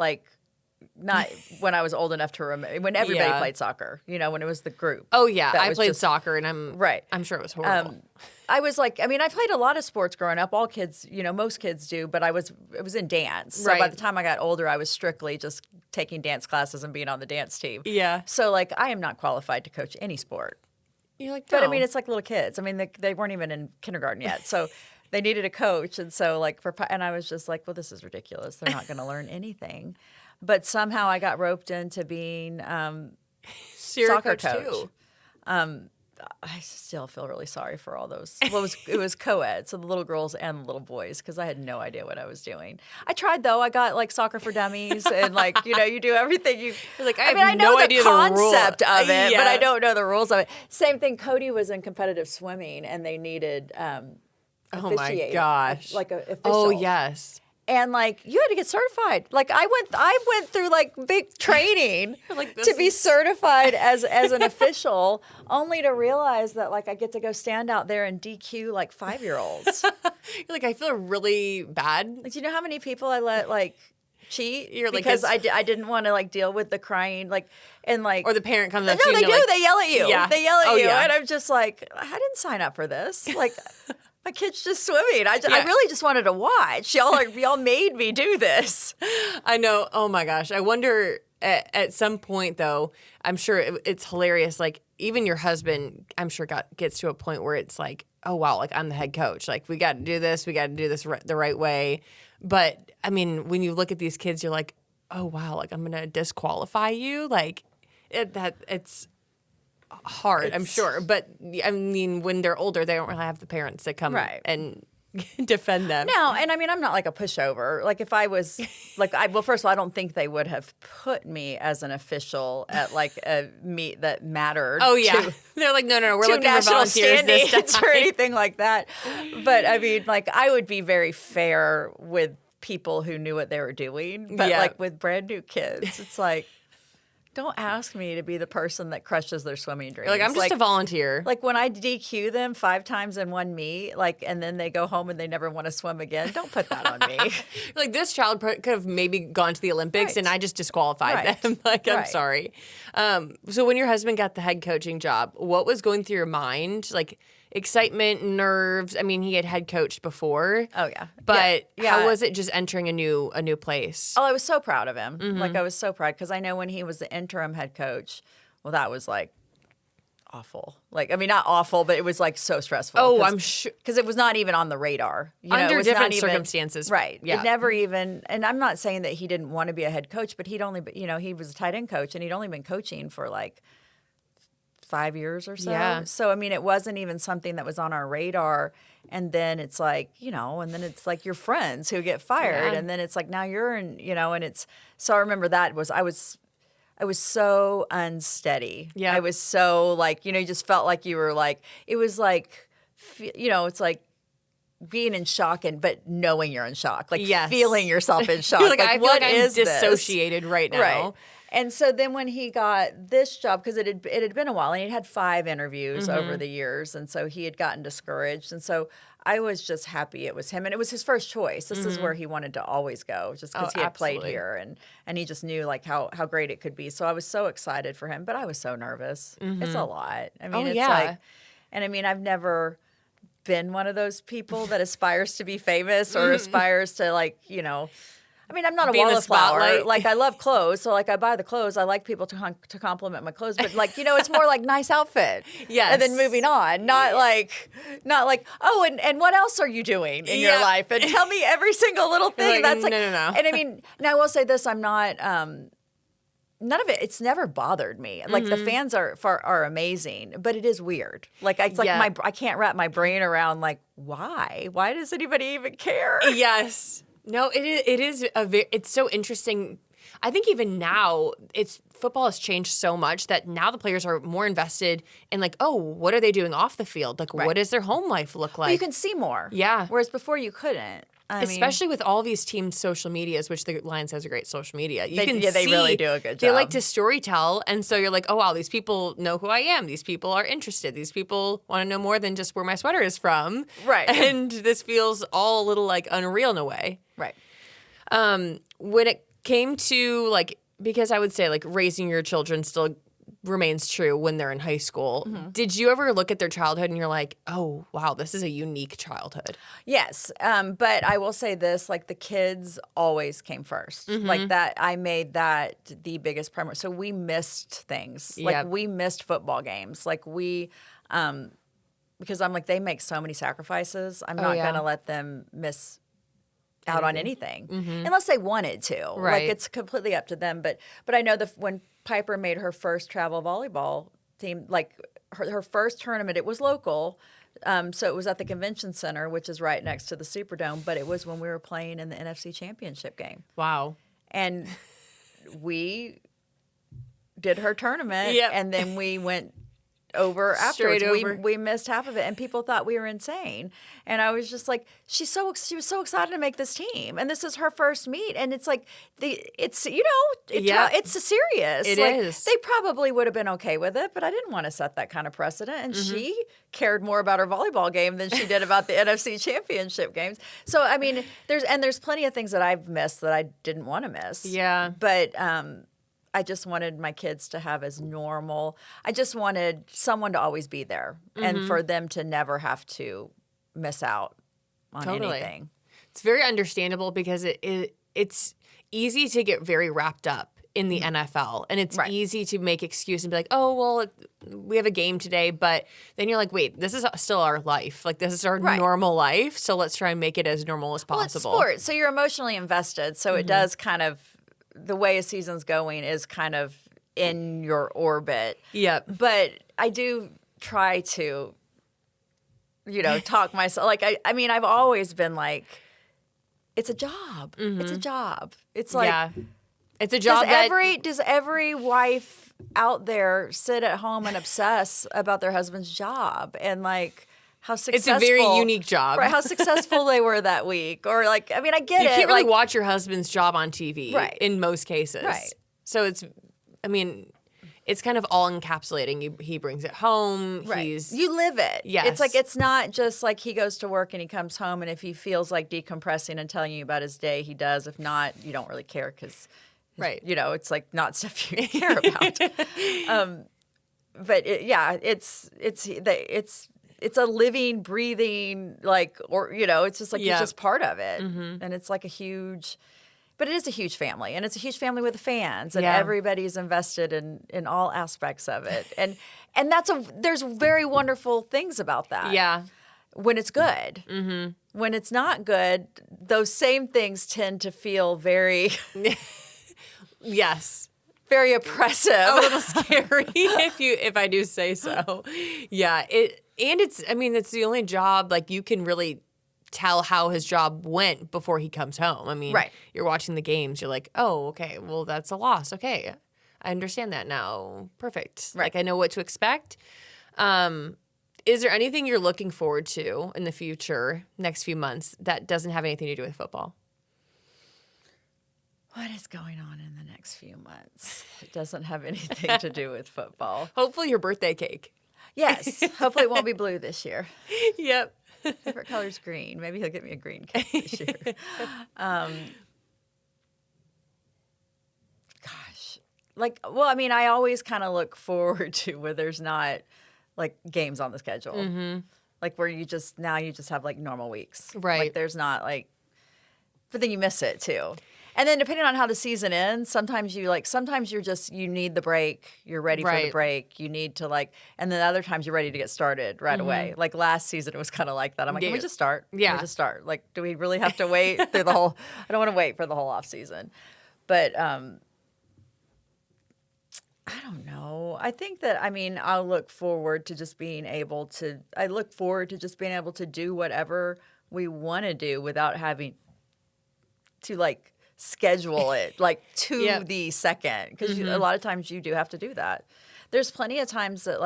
when I was old enough to remember. When everybody Yeah. played soccer, when it was the group. Oh, yeah. That I was played just- soccer, and Right. I'm sure it was horrible. I was like, I mean, I played a lot of sports growing up. All kids, most kids do, but it was in dance. So by Right. the time I got older, I was strictly just taking dance classes and being on the dance team. Yeah. So, like, I am not qualified to coach any sport. You're like, But I no. mean, it's like little kids. I mean, they weren't even in kindergarten yet. So they needed a coach. And so, like, and I was just like, well, this is ridiculous. They're not going to learn anything. But somehow I got roped into being So you're a soccer coach, coach. too. I still feel really sorry for all those. Well, it was co-ed, so the little girls and the little boys, because I had no idea what I was doing. I tried though. I got like soccer for dummies, and like you do everything. You're like, I mean, have I know no the idea the rule. concept of it, Yeah. but I don't know the rules of it. Same thing. Cody was in competitive swimming, and they needed Oh my officiate, gosh. like a official. Oh, yes. And like you had to get certified. Like I went through like big training Like, this to be is- certified as an official, only to realize that like I get to go stand out there and DQ like 5-year-olds. You're like, I feel really bad. Like, do you know how many people I let like cheat You're like, because it's- I didn't want to like deal with the crying and Or the parent comes up no, to you they and do. you're like, They yell at you. Yeah. They yell at Oh, you, yeah. and I'm just like, I didn't sign up for this. Like, my kid's just swimming. I Yeah. really just wanted to watch. Y'all made me do this. I know. Oh my gosh. I wonder at some point though, I'm sure it's hilarious. Like even your husband, I'm sure gets to a point where it's like, oh wow, like I'm the head coach. Like we got to do this. We got to do this the right way. But I mean, when you look at these kids, you're like, oh wow, like I'm gonna disqualify you. Like it's hard, I'm sure. But I mean, when they're older, they don't really have the parents that come Right. and defend them. No, and I mean, I'm not like a pushover. Like if I was like, well, first of all, I don't think they would have put me as an official at like a meet that mattered. Oh yeah, to, they're like, no, we're to looking for national volunteers this standings time. or anything like that. But I mean, like I would be very fair with people who knew what they were doing. But Yeah. like with brand new kids, it's like, don't ask me to be the person that crushes their swimming dreams. You're like I'm just a volunteer. Like when I DQ them 5 times in one meet, like, and then they go home and they never want to swim again, don't put that on me. Like this child could have maybe gone to the Olympics, Right. and I just disqualified Right. them. Like I'm Right. sorry. So when your husband got the head coaching job, what was going through your mind? Like excitement, nerves. I mean, he had head coached before. Oh, yeah. But Yeah. how was it just entering a new place? Oh, I was so proud of him. Mm-hmm. Like I was so proud because I know when he was the interim head coach, well, that was like awful. Like, I mean, not awful, but it was like so stressful. Oh, I'm sure. Because it was not even on the radar. You know, Under it was different not even, circumstances. Right. Yeah. It never even, and I'm not saying that he didn't want to be a head coach, but he'd only, he was a tight end coach and he'd only been coaching for like 5 years or so. Yeah. So, I mean, it wasn't even something that was on our radar. And then it's like, and then it's like your friends who get fired. Yeah. And then it's like, now you're in, and it's, so I remember that I was so unsteady. Yeah. I was so like, you just felt like you were like, it was like, it's like being in shock but knowing you're in shock, like Yes. feeling yourself in shock. You're like, I feel what like I'm is this? dissociated right now. Right. And so then when he got this job, because it had been a while, and he'd had 5 interviews over the years, and so he had gotten discouraged. And so I was just happy it was him, and it was his first choice. This is where he wanted to always go, just because he had played here, and he just knew like how great it could be. So I was so excited for him, but I was so nervous. It's a lot. I mean, it's like, and I mean, I've never been one of those people that aspires to be famous or aspires to like, you know. I mean, I'm not a Be in the wallflower. spotlight. Like, I love clothes, so like I buy the clothes. I like people to compliment my clothes, but like, you know, it's more like nice outfit. Yes. And then moving on, not like, oh, and what else are you doing in your life? And tell me every single little thing. Like, That's like, no. And I mean, now I will say this: I'm not. None of it. It's never bothered me. Like the fans are amazing, but it is weird. Like it's like I can't wrap my brain around like why? Why does anybody even care? Yes. No, it is it's so interesting. I think even now football has changed so much that now the players are more invested in like, oh, what are they doing off the field? Like, what does their home life look like? Well, you can see more. Yeah. Whereas before you couldn't. Especially with all these teams' social medias, which the Lions has a great social media. You can they see really do a good job. They like to storytell, and so you're like, oh wow, these people know who I am. These people are interested. These people want to know more than just where my sweater is from. Right. And this feels all a little like unreal in a way. Right. When it came to like, because I would say like raising your children still remains true when they're in high school. Did you ever look at their childhood and you're like, oh, wow, this is a unique childhood? Yes. But I will say this, like the kids always came first. Like that, I made that the biggest priority. So we missed things. Like we missed football games. Like we, because I'm like, they make so many sacrifices. I'm not going to let them miss out on anything unless they wanted to. Right. Like it's completely up to them. But I know when Piper made her first travel volleyball team, like her first tournament, it was local. So it was at the convention center, which is right next to the Superdome, but it was when we were playing in the NFC Championship game. Wow. And we did her tournament and then we went over afterwards. We missed half of it, and people thought we were insane. And I was just like, she was so excited to make this team, and this is her first meet, and it's like it's serious. It like, is. They probably would have been okay with it, but I didn't want to set that kind of precedent. And she cared more about her volleyball game than she did about the NFC Championship games. So I mean, there's plenty of things that I've missed that I didn't want to miss. Yeah, but I just wanted my kids to have as normal. I just wanted someone to always be there and for them to never have to miss out on anything. It's very understandable because it's easy to get very wrapped up in the NFL, and it's easy to make excuses and be like, oh, well, we have a game today, but then you're like, wait, this is still our life. Like, this is our normal life, so let's try and make it as normal as possible. Well, it's sports, so you're emotionally invested, so it does kind of, the way a season's going is kind of in your orbit. Yep. But I do try to, talk myself. Like, I mean, I've always been like, it's a job. It's a job. It's like, it's a job does every wife out there sit at home and obsess about their husband's job and like how successful. It's a very unique job. Right, how successful they were that week. Or like, I mean, I get it. You can't really like, watch your husband's job on TV in most cases. Right. So it's kind of all encapsulating. He brings it home. Right. He's you live it. Yes. It's like, it's not just like he goes to work and he comes home, and if he feels like decompressing and telling you about his day, he does. If not, you don't really care because, it's like not stuff you care about. But it's a living, breathing, like, or, it's just like, it's just part of it. And it's like but it is a huge family, and it's a huge family with the fans, and everybody's invested in all aspects of it. And there's very wonderful things about that. Yeah. When it's good. When it's not good, those same things tend to feel very, Yes. very oppressive. A little scary if I do say so. Yeah. It's the only job like you can really tell how his job went before he comes home. I mean, you're watching the games, you're like, oh, okay, well, that's a loss. Okay. I understand that now. Perfect. Like I know what to expect. Is there anything you're looking forward to in the future, next few months, that doesn't have anything to do with football? What is going on in the next few months? It doesn't have anything to do with football. Hopefully your birthday cake. Yes. Hopefully it won't be blue this year. Yep. Favorite color's green. Maybe he'll get me a green cake this year. Gosh. I always kind of look forward to where there's not, like, games on the schedule. Mm-hmm. Like, where you just have, like, normal weeks. Right. Like, there's not, like, but then you miss it, too. And then depending on how the season ends, sometimes you need the break. You're ready for the break. You need to and then other times you're ready to get started right away. Like last season, it was kind of like that. I'm like, can we just start? Yeah. Can we just start? Like, do we really have to wait through the whole, I don't want to wait for the whole off season. But, I don't know. I think that, I look forward to just being able to do whatever we want to do without having to schedule it to the second, because a lot of times you do have to do that. There's plenty of times that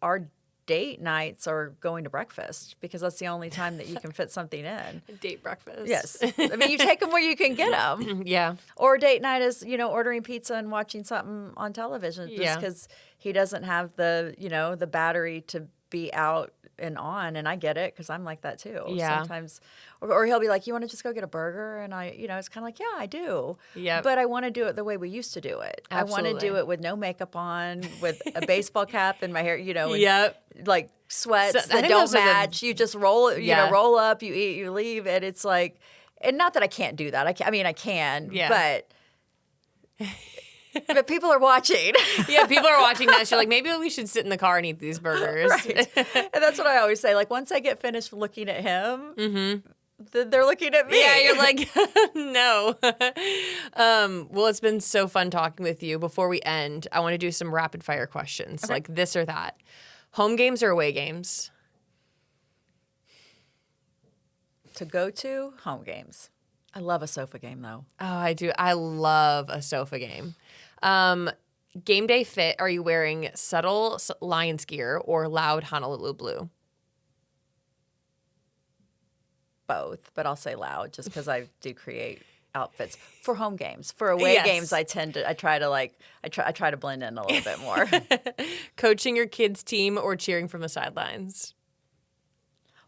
our date nights are going to breakfast because that's the only time that you can fit something in. Date breakfast. Yes. You take them where you can get them. Yeah. Or date night is, ordering pizza and watching something on television just because he doesn't have the battery to be out and on, and I get it because I'm like that too. Yeah. Sometimes, or he'll be like, "You want to just go get a burger?" And it's kind of like, "Yeah, I do." Yeah. But I want to do it the way we used to do it. Absolutely. I want to do it with no makeup on, with a baseball cap in my hair. And, Yep. Sweats So, I that think don't those are match. You just roll up, you eat, you leave, and it's like, and not that I can't do that. I can, but. But people are watching. Yeah, people are watching that. You're like, maybe we should sit in the car and eat these burgers. Right. And that's what I always say. Once I get finished looking at him, then they're looking at me. Yeah, you're like, no. Well, it's been so fun talking with you. Before we end, I want to do some rapid fire questions, like this or that. Home games or away games? To go to home games. I love a sofa game, though. Oh, I do. I love a sofa game. Game day fit, are you wearing subtle Lions gear or loud Honolulu blue? Both, but I'll say loud just because I do create outfits for home games. For away games, I try to blend in a little bit more. Coaching your kids' team or cheering from the sidelines?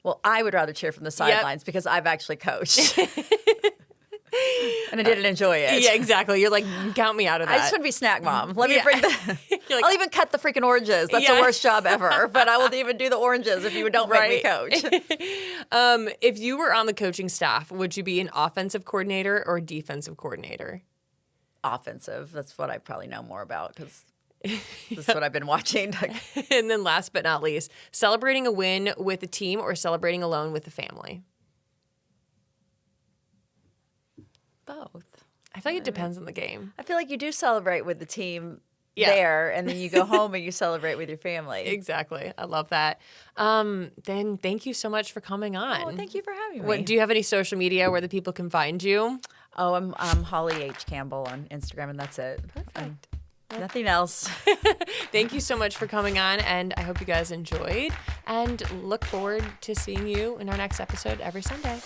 Well, I would rather cheer from the sidelines because I've actually coached. And I didn't enjoy it. Yeah, exactly. You're like, count me out of that. I just want to be snack mom. Let me bring the. Like, I'll even cut the freaking oranges. That's the worst job ever. But I will even do the oranges if you don't make me coach. If you were on the coaching staff, would you be an offensive coordinator or defensive coordinator? Offensive. That's what I probably know more about because that's what I've been watching. And then last but not least, celebrating a win with a team or celebrating alone with the family? Both. I feel like it depends on the game. I feel like you do celebrate with the team there, and then you go home and you celebrate with your family. Exactly. I love that. Then thank you so much for coming on. Oh, thank you for having me. Do you have any social media where the people can find you? Oh, I'm Holly H. Campbell on Instagram, and that's it. Perfect. Nothing else. Thank you so much for coming on, and I hope you guys enjoyed, and look forward to seeing you in our next episode every Sunday.